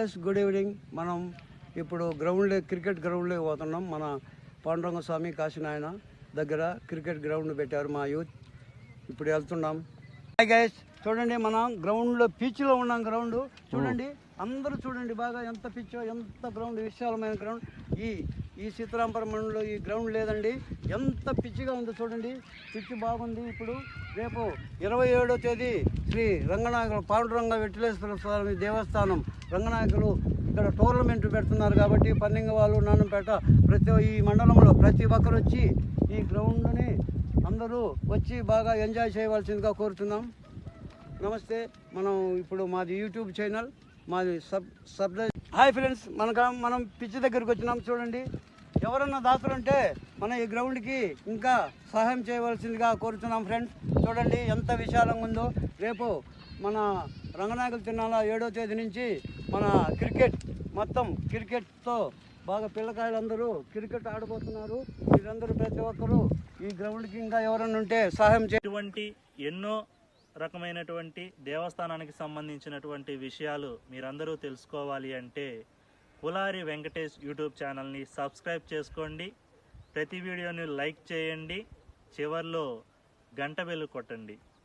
Good evening. మనం ఇప్పుడు cricket గ్రౌండ్లోకి పోతున్నాం. మన పాండురంగ స్వామి కాశీనాయన దగ్గర క్రికెట్ గ్రౌండ్ పెట్టారు మా యూత్. ఇప్పుడు వెళ్తున్నాం. హాయ్ గైస్, చూడండి మనం గ్రౌండ్లో పిచ్లో ఉన్నాం. గ్రౌండ్ చూడండి, అందరూ చూడండి బాగా ఎంత పిచ్చో, ఎంత గ్రౌండ్, విశాలమైన గ్రౌండ్. ఈ సీతారాంపురం మండలంలో ఈ గ్రౌండ్ లేదండి, ఎంత పిచ్చిగా ఉందో చూడండి. పిచ్చి బాగుంది. ఇప్పుడు రేపు 27వ తేదీ శ్రీ రంగనాయకులు పాండురంగ వెంకటేశ్వర స్వామి దేవస్థానం రంగనాయకులు ఇక్కడ టోర్నమెంట్ పెడుతున్నారు కాబట్టి పన్నింగవాళ్ళు, నాన్నపేట, ఈ మండలంలో ప్రతి ఒక్కరు వచ్చి ఈ గ్రౌండ్ని అందరూ వచ్చి బాగా ఎంజాయ్ చేయవలసిందిగా కోరుతున్నాం. నమస్తే. మనం ఇప్పుడు మాది యూట్యూబ్ ఛానల్, మాది హాయ్ ఫ్రెండ్స్, మనం పిచ్చి దగ్గరికి వచ్చినాం. చూడండి, ఎవరన్నా దాతలుంటే మన ఈ గ్రౌండ్కి ఇంకా సహాయం చేయవలసిందిగా కోరుతున్నాం ఫ్రెండ్స్. చూడండి ఎంత విశాలంగా ఉందో. రేపు మన రంగనాయకుల తిరునాళ్ళ 7వ తేదీ నుంచి మన మొత్తం క్రికెట్తో బాగా పిల్లకాయలందరూ క్రికెట్ ఆడబోతున్నారు. మీరందరూ ప్రతి ఒక్కరూ ఈ గ్రౌండ్కి ఇంకా ఎవరన్నా ఉంటే సహాయం చేయటువంటి ఎన్నో రకమైనటువంటి దేవస్థానానికి సంబంధించినటువంటి విషయాలు మీరందరూ తెలుసుకోవాలి అంటే పులారి వెంకటేష్ యూట్యూబ్ ఛానల్ని సబ్స్క్రైబ్ చేసుకోండి. ప్రతి వీడియోని లైక్ చేయండి. చివర్లో గంట బెల్ కొట్టండి.